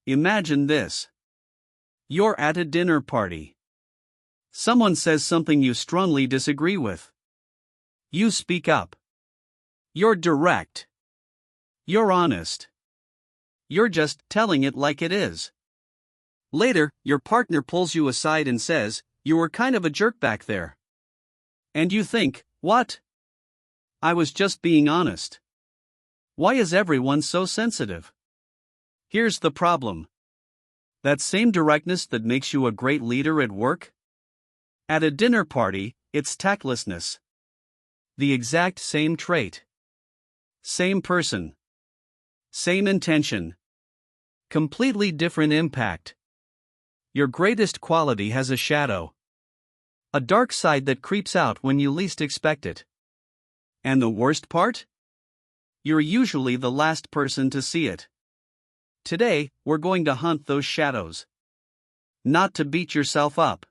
Imagine this. You're at a dinner party. Someone says something you strongly disagree with. You speak up. You're direct. You're honest. You're just telling it like it is. Later, your partner pulls you aside and says, "You were kind of a jerk back there." And you think, "What? I was just being honest." Why is everyone so sensitive? Here's the problem. That same directness that makes you a great leader at work? At a dinner party, it's tactlessness. The exact same trait. Same person. Same intention. Completely different impact. Your greatest quality has a shadow. A dark side that creeps out when you least expect it. And the worst part? You're usually the last person to see it. Today, we're going to hunt those shadows. Not to beat yourself up,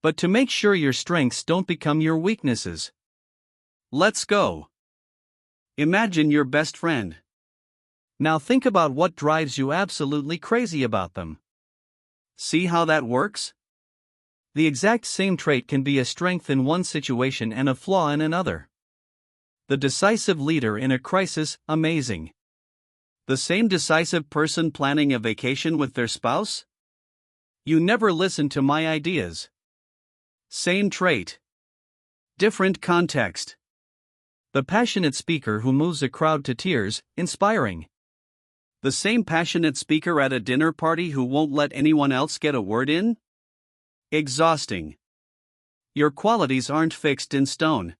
but to make sure your strengths don't become your weaknesses. Let's go. Imagine your best friend. Now think about what drives you absolutely crazy about them. See how that works? The exact same trait can be a strength in one situation and a flaw in another. The decisive leader in a crisis, amazing. The same decisive person planning a vacation with their spouse? You never listen to my ideas. Same trait. Different context. The passionate speaker who moves a crowd to tears, inspiring. The same passionate speaker at a dinner party who won't let anyone else get a word in? Exhausting. Your qualities aren't fixed in stone.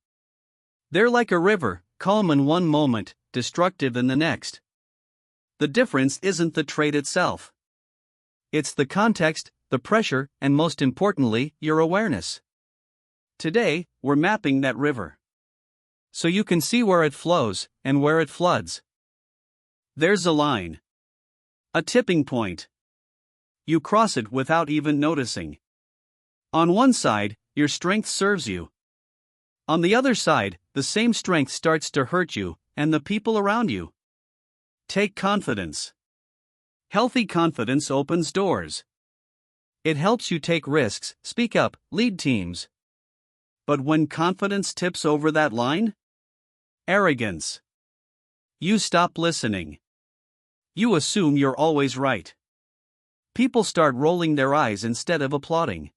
They're like a river, calm in one moment, destructive in the next. The difference isn't the trait itself. It's the context, the pressure, and most importantly, your awareness. Today, we're mapping that river. So you can see where it flows, and where it floods. There's a line. A tipping point. You cross it without even noticing. On one side, your strength serves you. On the other side, the same strength starts to hurt you, and the people around you. Take confidence. Healthy confidence opens doors. It helps you take risks, speak up, lead teams. But when confidence tips over that line? Arrogance. You stop listening. You assume you're always right. People start rolling their eyes instead of applauding.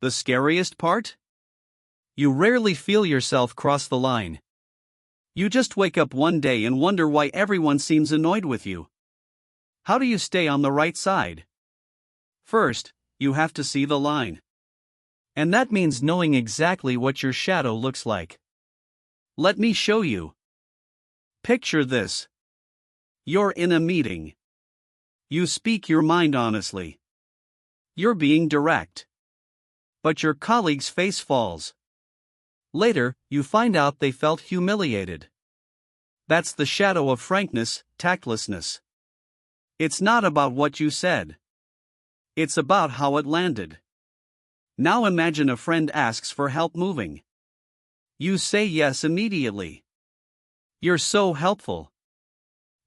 The scariest part? You rarely feel yourself cross the line. You just wake up one day and wonder why everyone seems annoyed with you. How do you stay on the right side? First, you have to see the line. And that means knowing exactly what your shadow looks like. Let me show you. Picture this. You're in a meeting. You speak your mind honestly. You're being direct. But your colleague's face falls. Later, you find out they felt humiliated. That's the shadow of frankness, tactlessness. It's not about what you said. It's about how it landed. Now imagine a friend asks for help moving. You say yes immediately. You're so helpful.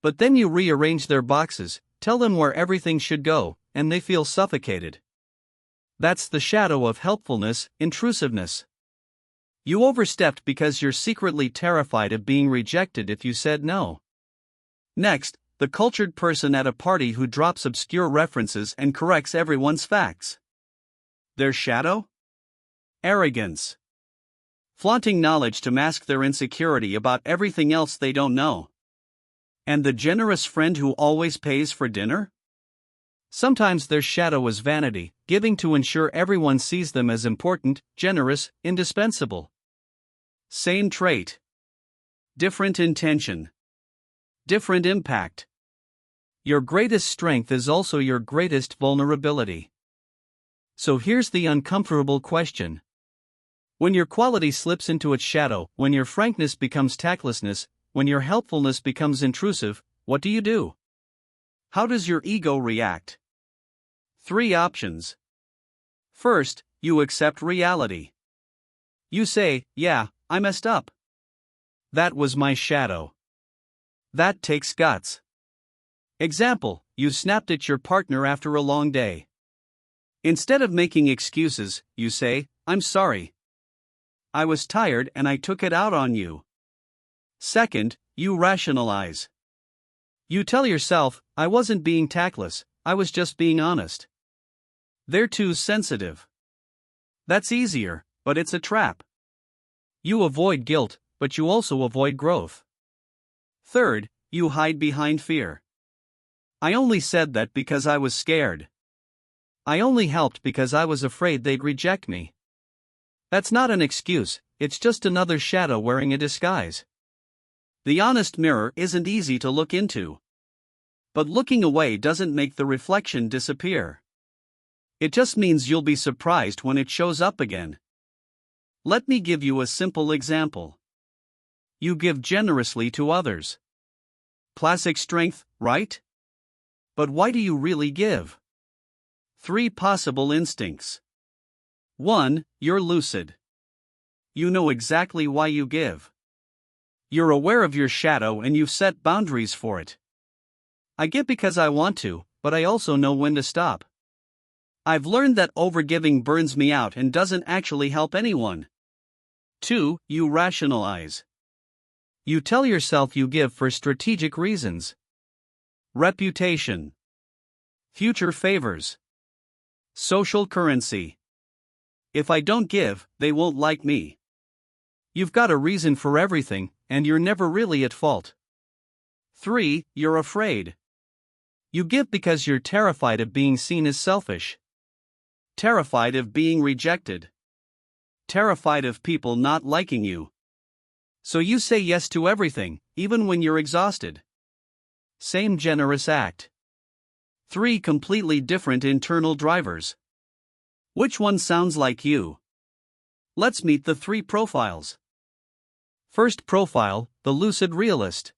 But then you rearrange their boxes, tell them where everything should go, and they feel suffocated. That's the shadow of helpfulness, intrusiveness. You overstepped because you're secretly terrified of being rejected if you said no. Next, the cultured person at a party who drops obscure references and corrects everyone's facts. Their shadow? Arrogance. Flaunting knowledge to mask their insecurity about everything else they don't know. And the generous friend who always pays for dinner? Sometimes their shadow is vanity, giving to ensure everyone sees them as important, generous, indispensable. Same trait. Different intention. Different impact. Your greatest strength is also your greatest vulnerability. So here's the uncomfortable question. When your quality slips into its shadow, when your frankness becomes tactlessness, when your helpfulness becomes intrusive, what do you do? How does your ego react? 3 options. First, you accept reality. You say, "Yeah, I messed up. That was my shadow." That takes guts. Example, you snapped at your partner after a long day. Instead of making excuses, you say, "I'm sorry. I was tired and I took it out on you." Second, you rationalize. You tell yourself, "I wasn't being tactless, I was just being honest." They're too sensitive. That's easier, but it's a trap. You avoid guilt, but you also avoid growth. Third, you hide behind fear. "I only said that because I was scared. I only helped because I was afraid they'd reject me." That's not an excuse, it's just another shadow wearing a disguise. The honest mirror isn't easy to look into. But looking away doesn't make the reflection disappear. It just means you'll be surprised when it shows up again. Let me give you a simple example. You give generously to others. Classic strength, right? But why do you really give? 3 possible instincts. 1. You're lucid. You know exactly why you give. You're aware of your shadow and you've set boundaries for it. I give because I want to, but I also know when to stop. I've learned that overgiving burns me out and doesn't actually help anyone. 2. You rationalize. You tell yourself you give for strategic reasons. Reputation. Future favors. Social currency. If I don't give, they won't like me. You've got a reason for everything, and you're never really at fault. 3. You're afraid. You give because you're terrified of being seen as selfish. Terrified of being rejected. Terrified of people not liking you. So you say yes to everything, even when you're exhausted. Same generous act. 3 completely different internal drivers. Which one sounds like you? Let's meet the 3 profiles. First profile, the Lucid Realist.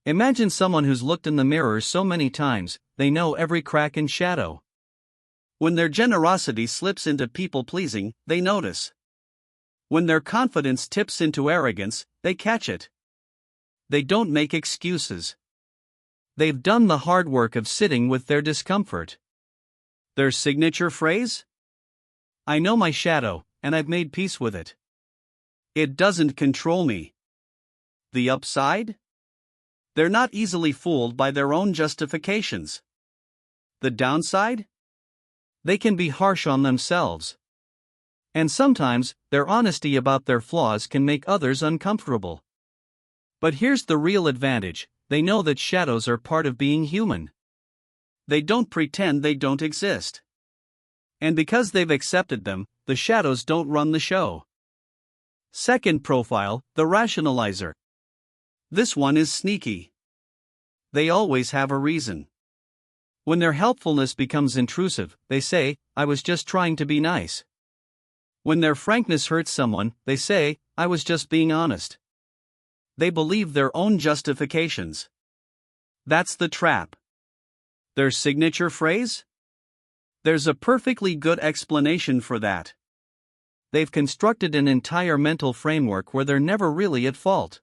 Imagine someone who's looked in the mirror so many times, they know every crack and shadow. When their generosity slips into people-pleasing, they notice. When their confidence tips into arrogance, they catch it. They don't make excuses. They've done the hard work of sitting with their discomfort. Their signature phrase? "I know my shadow, and I've made peace with it. It doesn't control me." The upside? They're not easily fooled by their own justifications. The downside? They can be harsh on themselves. And sometimes, their honesty about their flaws can make others uncomfortable. But here's the real advantage: they know that shadows are part of being human. They don't pretend they don't exist. And because they've accepted them, the shadows don't run the show. Second profile, the Rationalizer. This one is sneaky. They always have a reason. When their helpfulness becomes intrusive, they say, "I was just trying to be nice." When their frankness hurts someone, they say, "I was just being honest." They believe their own justifications. That's the trap. Their signature phrase? There's a perfectly good explanation for that. They've constructed an entire mental framework where they're never really at fault.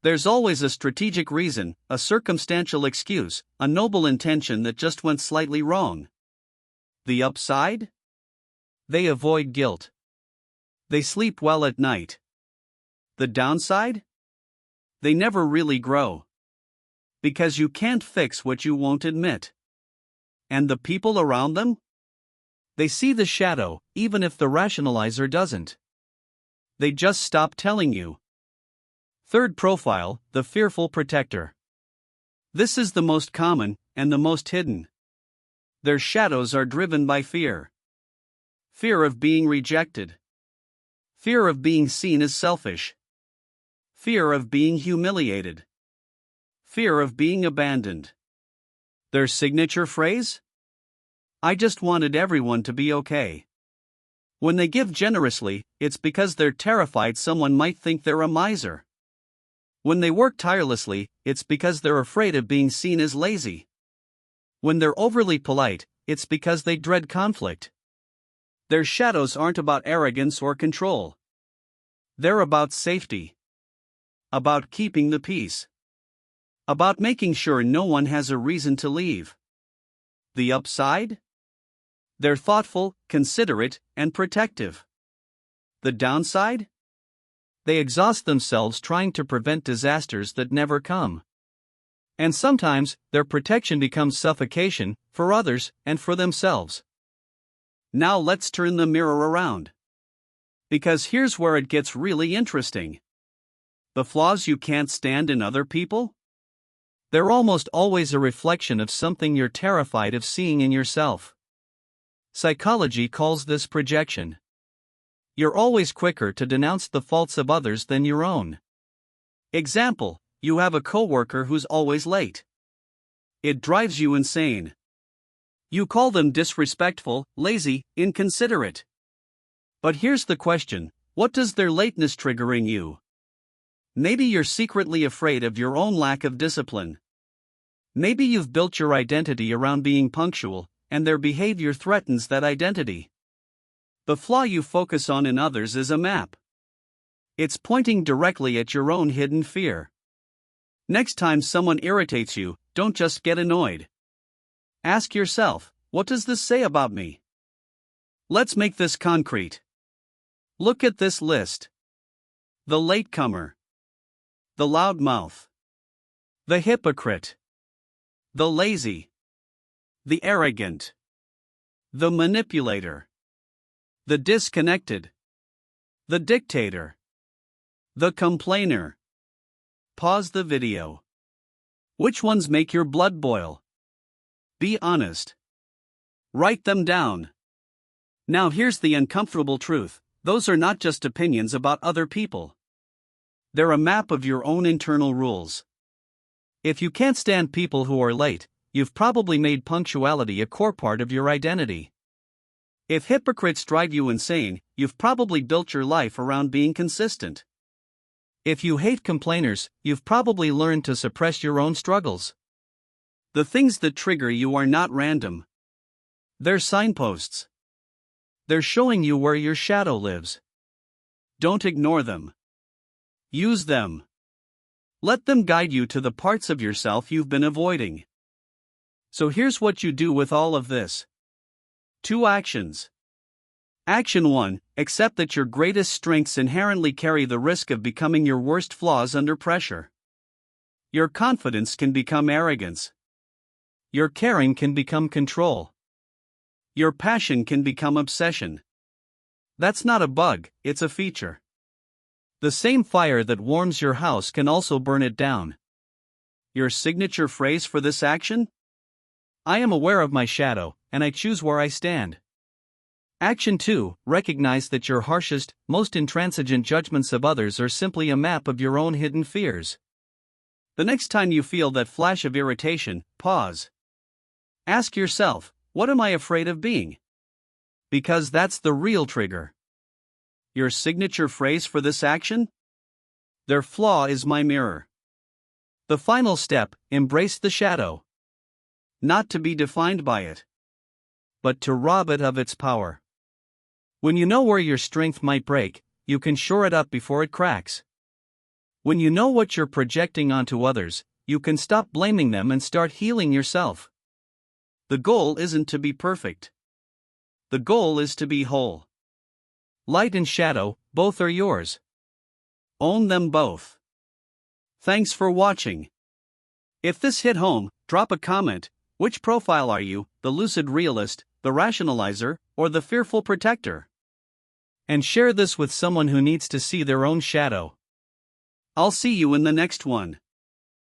There's always a strategic reason, a circumstantial excuse, a noble intention that just went slightly wrong. The upside? They avoid guilt. They sleep well at night. The downside? They never really grow. Because you can't fix what you won't admit. And the people around them? They see the shadow, even if the rationalizer doesn't. They just stop telling you. Third profile, the fearful protector. This is the most common, and the most hidden. Their shadows are driven by fear. Fear of being rejected. Fear of being seen as selfish. Fear of being humiliated. Fear of being abandoned. Their signature phrase? "I just wanted everyone to be okay." When they give generously, it's because they're terrified someone might think they're a miser. When they work tirelessly, it's because they're afraid of being seen as lazy. When they're overly polite, it's because they dread conflict. Their shadows aren't about arrogance or control. They're about safety. About keeping the peace. About making sure no one has a reason to leave. The upside? They're thoughtful, considerate, and protective. The downside? They exhaust themselves trying to prevent disasters that never come. And sometimes, their protection becomes suffocation, for others, and for themselves. Now let's turn the mirror around. Because here's where it gets really interesting. The flaws you can't stand in other people? They're almost always a reflection of something you're terrified of seeing in yourself. Psychology calls this projection. You're always quicker to denounce the faults of others than your own. Example: you have a coworker who's always late. It drives you insane. You call them disrespectful, lazy, inconsiderate. But here's the question: what does their lateness trigger in you? Maybe you're secretly afraid of your own lack of discipline. Maybe you've built your identity around being punctual, and their behavior threatens that identity. The flaw you focus on in others is a map. It's pointing directly at your own hidden fear. Next time someone irritates you, don't just get annoyed. Ask yourself, what does this say about me? Let's make this concrete. Look at this list. The latecomer. The loudmouth. The hypocrite. The lazy. The arrogant. The manipulator. The disconnected. The dictator. The complainer. Pause the video. Which ones make your blood boil? Be honest. Write them down. Now here's the uncomfortable truth: those are not just opinions about other people. They're a map of your own internal rules. If you can't stand people who are late, you've probably made punctuality a core part of your identity. If hypocrites drive you insane, you've probably built your life around being consistent. If you hate complainers, you've probably learned to suppress your own struggles. The things that trigger you are not random. They're signposts. They're showing you where your shadow lives. Don't ignore them. Use them. Let them guide you to the parts of yourself you've been avoiding. So here's what you do with all of this. 2 actions. Action 1: accept that your greatest strengths inherently carry the risk of becoming your worst flaws under pressure. Your confidence can become arrogance. Your caring can become control. Your passion can become obsession. That's not a bug, it's a feature. The same fire that warms your house can also burn it down. Your signature phrase for this action? I am aware of my shadow, and I choose where I stand. Action 2: recognize that your harshest, most intransigent judgments of others are simply a map of your own hidden fears. The next time you feel that flash of irritation, pause. Ask yourself, what am I afraid of being? Because that's the real trigger. Your signature phrase for this action? Their flaw is my mirror. The final step: embrace the shadow. Not to be defined by it, but to rob it of its power. When you know where your strength might break, you can shore it up before it cracks. When you know what you're projecting onto others, you can stop blaming them and start healing yourself. The goal isn't to be perfect. The goal is to be whole. Light and shadow, both are yours. Own them both. Thanks for watching. If this hit home, drop a comment. Which profile are you, the Lucid Realist, the Rationalizer, or the Fearful Protector? And share this with someone who needs to see their own shadow. I'll see you in the next one.